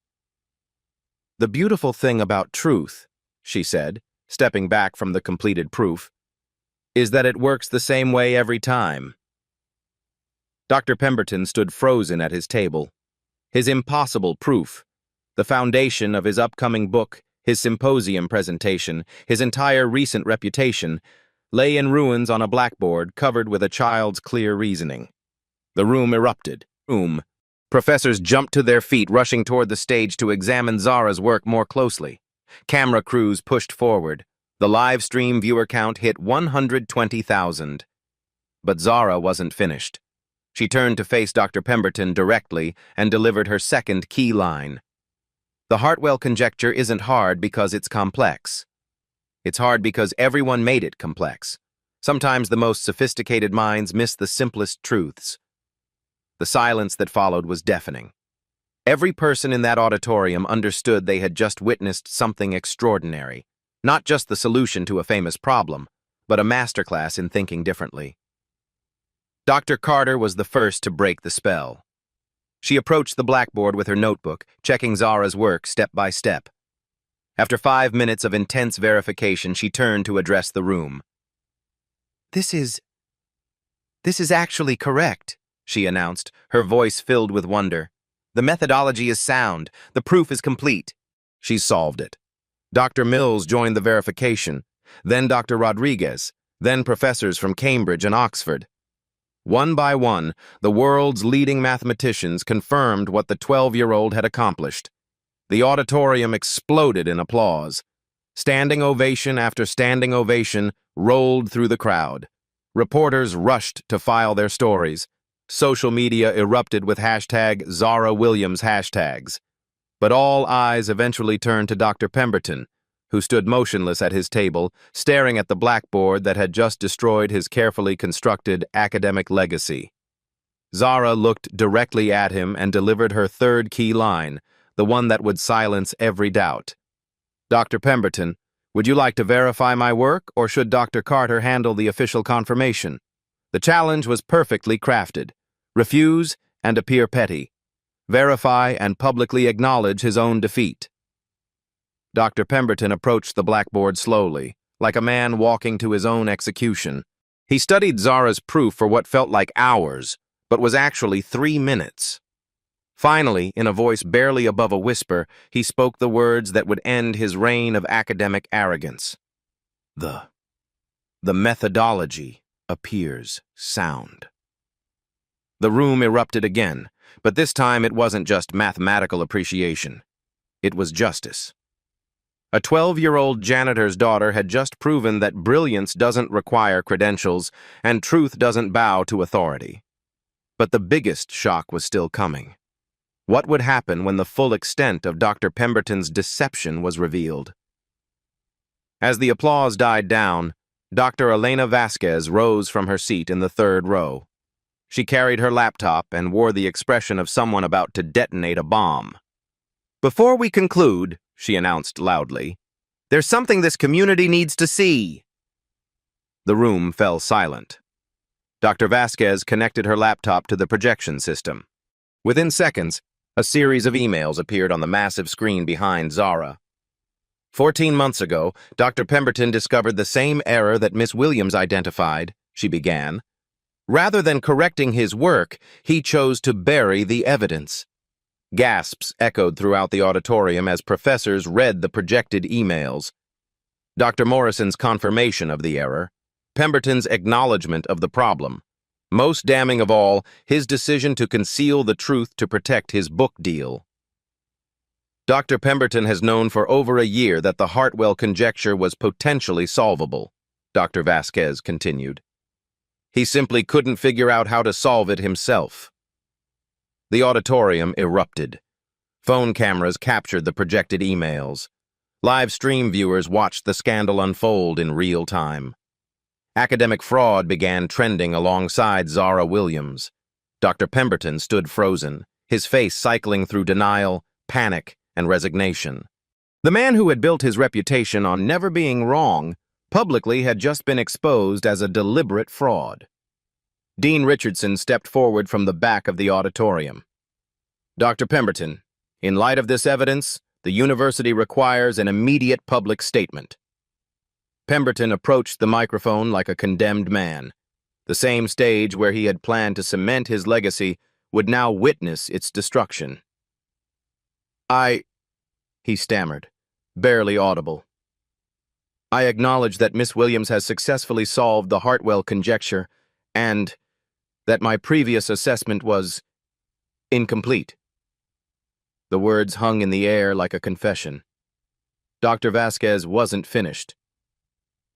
The beautiful thing about truth, she said, stepping back from the completed proof, is that it works the same way every time. Dr. Pemberton stood frozen at his table. His impossible proof, the foundation of his upcoming book, his symposium presentation, his entire recent reputation, lay in ruins on a blackboard covered with a child's clear reasoning. The room erupted. Professors jumped to their feet, rushing toward the stage to examine Zara's work more closely. Camera crews pushed forward. The live stream viewer count hit 120,000. But Zara wasn't finished. She turned to face Dr. Pemberton directly and delivered her second key line. The Hartwell conjecture isn't hard because it's complex. It's hard because everyone made it complex. Sometimes the most sophisticated minds miss the simplest truths. The silence that followed was deafening. Every person in that auditorium understood they had just witnessed something extraordinary. Not just the solution to a famous problem, but a masterclass in thinking differently. Dr. Carter was the first to break the spell. She approached the blackboard with her notebook, checking Zara's work step by step. After 5 minutes of intense verification, she turned to address the room. This is actually correct, she announced, her voice filled with wonder. The methodology is sound. The proof is complete. She's solved it. Dr. Mills joined the verification, then Dr. Rodriguez, then professors from Cambridge and Oxford. One by one, the world's leading mathematicians confirmed what the 12-year-old had accomplished. The auditorium exploded in applause. Standing ovation after standing ovation rolled through the crowd. Reporters rushed to file their stories. Social media erupted with hashtag Zara Williams hashtags. But all eyes eventually turned to Dr. Pemberton, who stood motionless at his table, staring at the blackboard that had just destroyed his carefully constructed academic legacy. Zara looked directly at him and delivered her third key line, the one that would silence every doubt. Dr. Pemberton, would you like to verify my work, or should Dr. Carter handle the official confirmation? The challenge was perfectly crafted. Refuse and appear petty. Verify and publicly acknowledge his own defeat. Dr. Pemberton approached the blackboard slowly, like a man walking to his own execution. He studied Zara's proof for what felt like hours, but was actually 3 minutes. Finally, in a voice barely above a whisper, he spoke the words that would end his reign of academic arrogance. The methodology appears sound. The room erupted again, but this time it wasn't just mathematical appreciation. It was justice. A 12-year-old janitor's daughter had just proven that brilliance doesn't require credentials and truth doesn't bow to authority. But the biggest shock was still coming. What would happen when the full extent of Dr. Pemberton's deception was revealed? As the applause died down, Dr. Elena Vasquez rose from her seat in the third row. She carried her laptop and wore the expression of someone about to detonate a bomb. "Before we conclude," she announced loudly, "there's something this community needs to see." The room fell silent. Dr. Vasquez connected her laptop to the projection system. Within seconds, a series of emails appeared on the massive screen behind Zara. 14 months ago, Dr. Pemberton discovered the same error that Miss Williams identified, she began. Rather than correcting his work, he chose to bury the evidence. Gasps echoed throughout the auditorium as professors read the projected emails. Dr. Morrison's confirmation of the error, Pemberton's acknowledgement of the problem. Most damning of all, his decision to conceal the truth to protect his book deal. Dr. Pemberton has known for over a year that the Hartwell conjecture was potentially solvable, Dr. Vasquez continued. He simply couldn't figure out how to solve it himself. The auditorium erupted. Phone cameras captured the projected emails. Live stream viewers watched the scandal unfold in real time. Academic fraud began trending alongside Zara Williams. Dr. Pemberton stood frozen, his face cycling through denial, panic, and resignation. The man who had built his reputation on never being wrong publicly had just been exposed as a deliberate fraud. Dean Richardson stepped forward from the back of the auditorium. "Dr. Pemberton, in light of this evidence, the university requires an immediate public statement." Pemberton approached the microphone like a condemned man. The same stage where he had planned to cement his legacy would now witness its destruction. He stammered, barely audible. "I acknowledge that Miss Williams has successfully solved the Hartwell conjecture, and that my previous assessment was incomplete." The words hung in the air like a confession. Dr. Vasquez wasn't finished.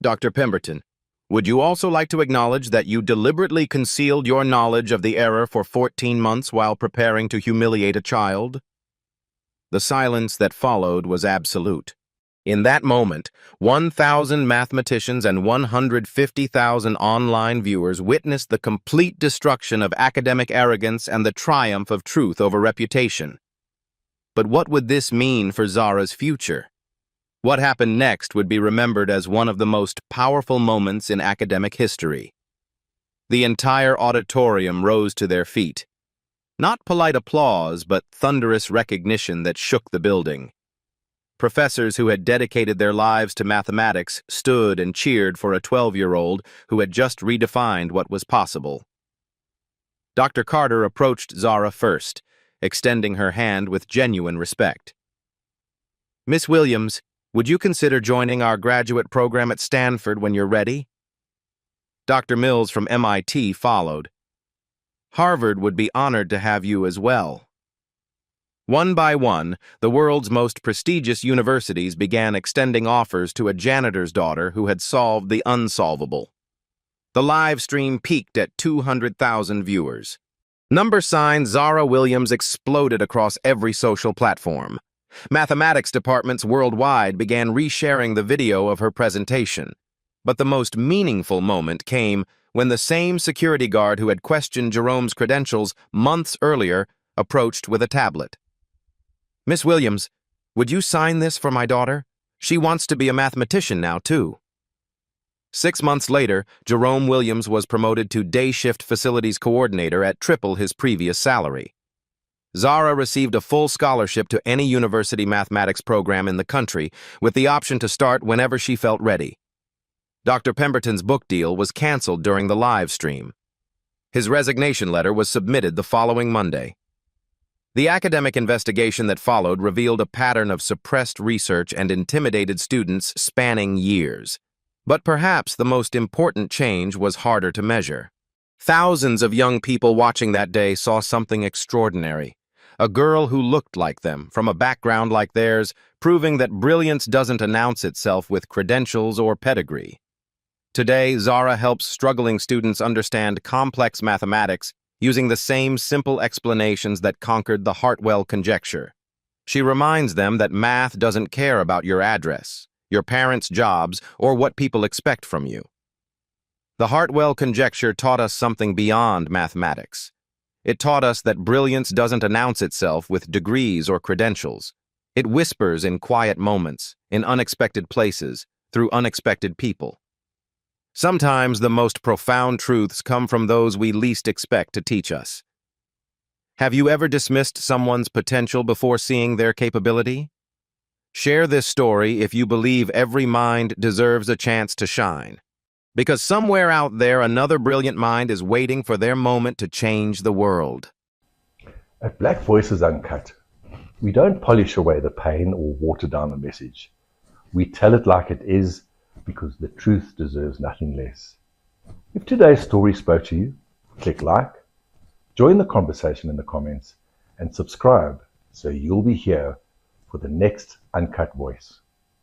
"Dr. Pemberton, would you also like to acknowledge that you deliberately concealed your knowledge of the error for 14 months while preparing to humiliate a child?" The silence that followed was absolute. In that moment, 1,000 mathematicians and 150,000 online viewers witnessed the complete destruction of academic arrogance and the triumph of truth over reputation. But what would this mean for Zara's future? What happened next would be remembered as one of the most powerful moments in academic history. The entire auditorium rose to their feet. Not polite applause, but thunderous recognition that shook the building. Professors who had dedicated their lives to mathematics stood and cheered for a 12-year-old who had just redefined what was possible. Dr. Carter approached Zara first, extending her hand with genuine respect. "Miss Williams, would you consider joining our graduate program at Stanford when you're ready?" Dr. Mills from MIT followed. "Harvard would be honored to have you as well." One by one, the world's most prestigious universities began extending offers to a janitor's daughter who had solved the unsolvable. The live stream peaked at 200,000 viewers. Number sign Zara Williams exploded across every social platform. Mathematics departments worldwide began resharing the video of her presentation. But the most meaningful moment came when the same security guard who had questioned Jerome's credentials months earlier approached with a tablet. "Miss Williams, would you sign this for my daughter? She wants to be a mathematician now, too." 6 months later, Jerome Williams was promoted to day shift facilities coordinator at triple his previous salary. Zara received a full scholarship to any university mathematics program in the country, with the option to start whenever she felt ready. Dr. Pemberton's book deal was canceled during the live stream. His resignation letter was submitted the following Monday. The academic investigation that followed revealed a pattern of suppressed research and intimidated students spanning years. But perhaps the most important change was harder to measure. Thousands of young people watching that day saw something extraordinary. A girl who looked like them, from a background like theirs, proving that brilliance doesn't announce itself with credentials or pedigree. Today, Zara helps struggling students understand complex mathematics using the same simple explanations that conquered the Hartwell conjecture. She reminds them that math doesn't care about your address, your parents' jobs, or what people expect from you. The Hartwell conjecture taught us something beyond mathematics. It taught us that brilliance doesn't announce itself with degrees or credentials. It whispers in quiet moments, in unexpected places, through unexpected people. Sometimes the most profound truths come from those we least expect to teach us. Have you ever dismissed someone's potential before seeing their capability? Share this story if you believe every mind deserves a chance to shine. Because somewhere out there, another brilliant mind is waiting for their moment to change the world.
At Black Voices Uncut, we don't polish away the pain or water down the message. We tell it like it is because the truth deserves nothing less. If today's story spoke to you, click like, join the conversation in the comments, and subscribe so you'll be here for the next Uncut Voice.